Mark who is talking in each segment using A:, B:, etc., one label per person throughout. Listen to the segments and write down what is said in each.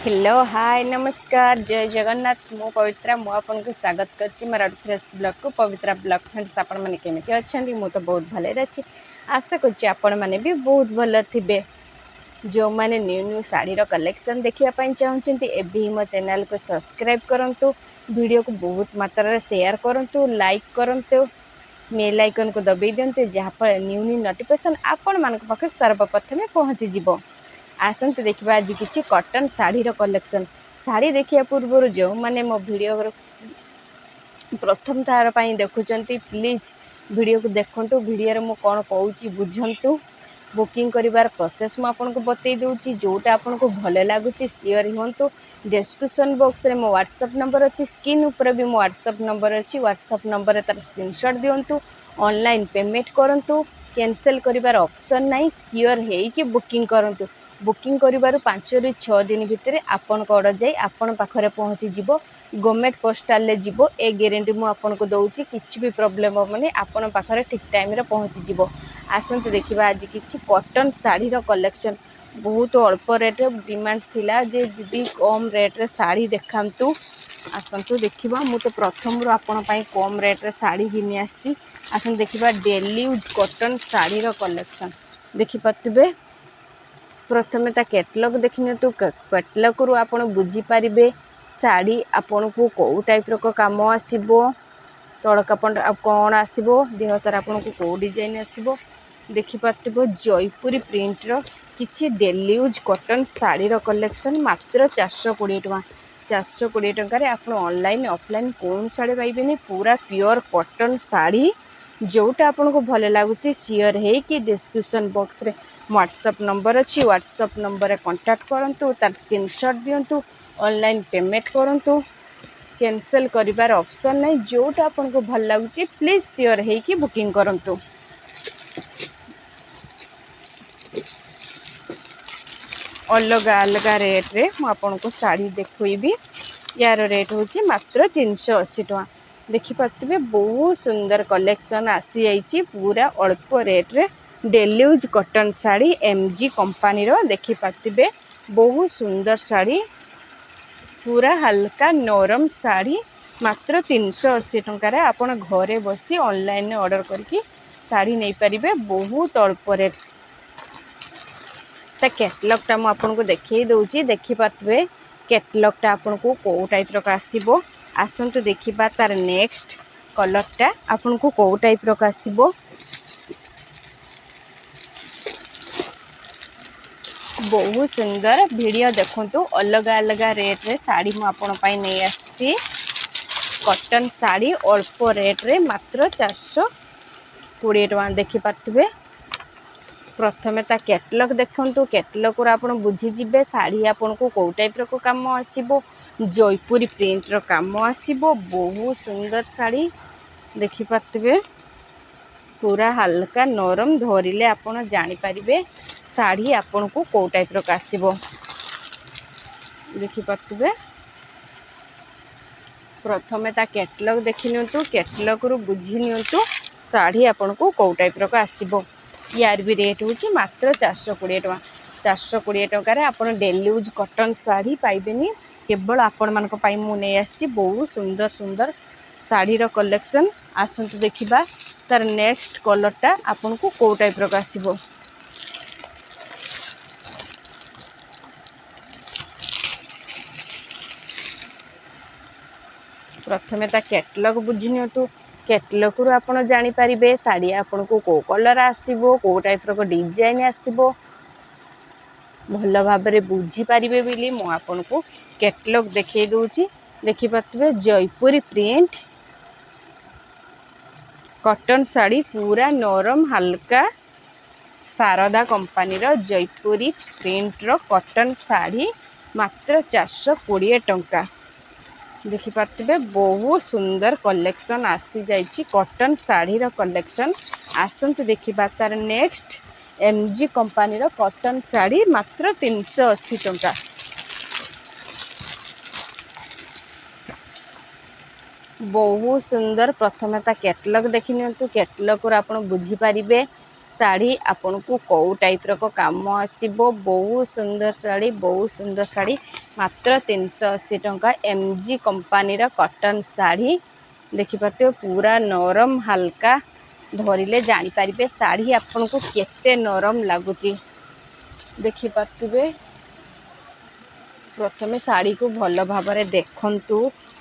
A: Hello hi नमस्कार जय जगन्नाथ मु पवित्रा मु आपन को स्वागत करछि मोर फ्रेश ब्लॉग को पवित्रा ब्लॉग फ्रेंड्स आपण माने केमिति अछंती मु तो बहुत भले अछि आशा करछि आपण माने भी बहुत भल थिबे जो माने न्यू न्यू साड़ी रो कलेक्शन देखिया पई चाहउछंती एबी मो चैनल को सब्सक्राइब करंतु वीडियो को बहुत मात्रा रे शेयर करंतु लाइक करंतु बेल आइकन को दबाई दियंतु जहा पर न्यू न्यू नोटिफिकेशन आपण मान को पाखे सर्वप्रथम पहुंची जिवो। आसंत देखा आज किसी कॉटन साड़ी रो कलेक्शन साड़ी देखिया पूर्व जो माने मो वीडियो प्रथम तार पई देखुचंती प्लीज वीडियो को देखंतु वीडियो रे मो कोन कहूची बुझंतु बुकिंग करिवार प्रोसेस मु आपन को बतई दोची जोटा आपन को भले लागुची शेयर होंतु डिस्क्रिप्शन बॉक्स रे मो व्हाट्सएप नंबर अछि स्क्रीन ऊपर भी मो व्हाट्सएप नंबर अछि व्हाट्सएप नंबर रे तार स्क्रीनशॉट दियंतु ऑनलाइन पेमेंट करंतु कैंसिल करिवार ऑप्शन नाही शेयर हेई कि बुकिंग करंतु बुकिंग करिवार 5 ରୁ 6 दिन भितर आपन को ऑर्डर जाई आपन पाखरे पहुंची जिवो गवर्नमेंट पोस्टल ले जिवो ए गारंटी मु आपन को दउची किछि भी प्रॉब्लम होबनी आपन पाखरे ठीक टाइम रे पहुंची जिवो। आसंत देखिबा आज किछि कॉटन साड़ी रो कलेक्शन बहुत अल्प रेट रे डिमांड थिला जे दीदी कम रेट रे साड़ी देखांतु आसंतु देखिबा मु तो प्रथम रो आपन पई कम रेट रे साड़ी घिनी आसी आसंत देखिबा डेली यूज कॉटन साड़ी रो कलेक्शन देखि पतबे प्रथमे ता कैटलॉग देखिने तो कैटलॉग रू आपण बुझी पारिबे साड़ी आपण को को टाइप रो काम आसीबो तड़कापन कौन आसीबो देह सारा आपण को को डिजाइन आसीबो देखि पातबो जयपुरी प्रिंट रो किछि डेली यूज कॉटन साड़ी रो कलेक्शन मात्र 420 टका 420 टका रे आपण ऑनलाइन ऑफलाइन कोन साड़ी पाइबेनी पूरा प्योर कॉटन साड़ी जोटा आपण को भले लागुची शेयर हे कि डिस्क्रिप्शन बॉक्स रे व्हाट्सएप नंबर अच्छी व्हाट्सएप नंबर रे कांटेक्ट करंतु तार स्क्रीनशॉट दियंतु ऑनलाइन पेमेंट करंतु कैंसिल करिवार ऑप्शन नहीं जोटा आपन को भल लागुची प्लीज शेयर हे कि बुकिंग करंतु। अलग अलग रेट रे मु आपन को साड़ी देखोइबी यार रेट होची मात्र 380 टका देखि पातबे बहुत सुंदर कलेक्शन आसी आइची पूरा अल्प रेट रे daily use cotton sari MG company रो देखि पातबे बहुत सुंदर साड़ी पूरा हल्का नरम साड़ी मात्र 380 टका रे आपण घरे बसी ऑनलाइन ऑर्डर करके साड़ी नहीं पारिबे बहुत अल्प रेट ता कैटलॉग ता मु आपन को देखै दउची देखि पातबे कैटलॉग ता आपन को को टाइप रो आसीबो आसंतु देखिबा तार नेक्स्ट कलर ता आपन को को टाइप रो आसीबो बहुत सुंदर वीडियो देखंतु अलग अलग रेट रे साड़ी मु आपन पई नै आसी कॉटन साड़ी अल्प रेट रे मात्र 420 टका देखि पातबे प्रथमे ता कैटलॉग देखंतु कैटलॉग रो आपन बुझी जिबे साड़ी आपन को को टाइप रो काम आसीबो जयपुरी प्रिंट रो काम आसीबो बहुत सुंदर साड़ी देखि पातबे पूरा हल्का नरम धरिले आपन जानि परिबे साड़ी आपन को को टाइप रो आसीबो देखि पातबे प्रथमे ता कैटलॉग देखिनियंतु कैटलॉग रो बुझी नियंतु साड़ी आपन को को टाइप रो आसीबो यार भी रेट होची मात्र 420 टका 420 टका रे आपन डेली यूज कॉटन साड़ी पाइबेनी केवल आपण मान को पाई मु नै आसी बहुत सुंदर सुंदर साड़ी रो कलेक्शन आसंतु देखिबा तार नेक्स्ट कलर ता आपन को को टाइप रो आसीबो प्रथमे ता कैटलॉग बुझिनियंतु कैटलॉग रू आपण जानि परिबे साड़ी आपण को कलर आसीबो को टाइप रो डिजाइन आसीबो भल भाबरे बुझी पारिबे बिली मु आपण को कैटलॉग देखै दोची देखि पातबे जयपुरी प्रिंट कॉटन साड़ी पूरा नरम हल्का शारदा कंपनी रो जयपुरी प्रिंट रो कॉटन साड़ी मात्र 420 टंका देखि पातबे बहुत सुंदर कलेक्शन आसी जाइची कॉटन साड़ी रो कलेक्शन आसंत देखिबा तार नेक्स्ट एमजी कंपनी रो कॉटन साड़ी मात्र 380 टंका बहुत सुंदर प्रथमे ता कैटलॉग देखिनियंतु कैटलॉग रो आपण बुझी पारिबे साड़ी आपन को को टाइप रो काम आसीबो बहुत सुंदर साड़ी मात्र 380 टंका MG कंपनी कॉटन साड़ी देखिपे पूरा नरम हल्का धरिले जानीपारे शाढ़ी आपन को केते नरम लगुच देखिपे। प्रथमे शाढ़ी को भल भाव देखु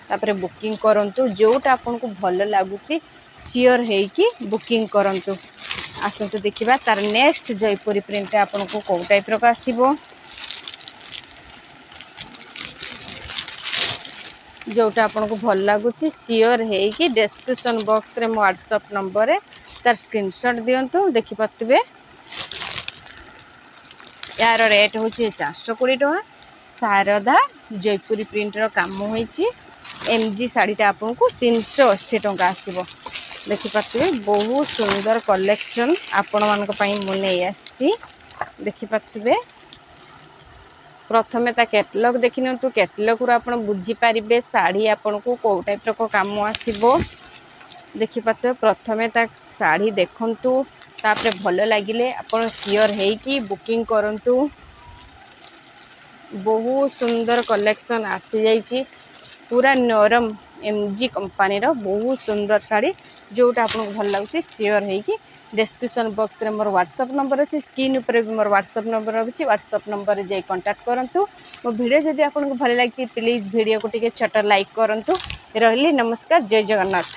A: तापर बुकिंग करंतु जोटा आपन को भल लगुच सियोर हेकी बुकिंग करंतु। आसतु देखिबा तार नेक्स्ट जयपुरी प्रिंट आपन को कौ टाइप रो आसीबो जोटा आपन को भल लगुच सियोर हेकी डिस्क्रिप्शन बॉक्स रे मो व्हाट्सएप नंबर रे तार स्क्रीनशॉट दियंतु देखिपे। यार रेट हूँ 420 टका शारदा जयपुरी प्रिंट रो काम होईची MG साड़ीटा आपन को 380 टका आसीबो देखिपे। बहुत सुंदर कलेक्शन आपण मान मुझे आसी देखिपे। प्रथमे ता कैटलॉग देखि नतु कैटलॉग रो आपण बुझी पारिबे साड़ी आपन को को टाइप रो काम आसीबो देखिपे। प्रथमे ता साड़ी देखंतु तापरे भल लगिले आपण सियोर हेकी बुकिंग करंतु। बहुत सुंदर कलेक्शन आसी जाइए पूरा नरम MG कंपनी रो बहुत सुंदर साड़ी जोटा आपको भल लगे सियोर हेकी डिस्क्रिप्शन बॉक्स रे मोर व्हाट्सएप नंबर अच्छी स्क्रीन ऊपर भी मोर व्हाट्सएप नंबर अच्छी व्हाट्सएप नंबर रे जाई कांटेक्ट करंतु। मो वीडियो जदि आपको भल लगी प्लीज वीडियो को टिके छोटा लाइक करंतु। रही नमस्कार जय जगन्नाथ।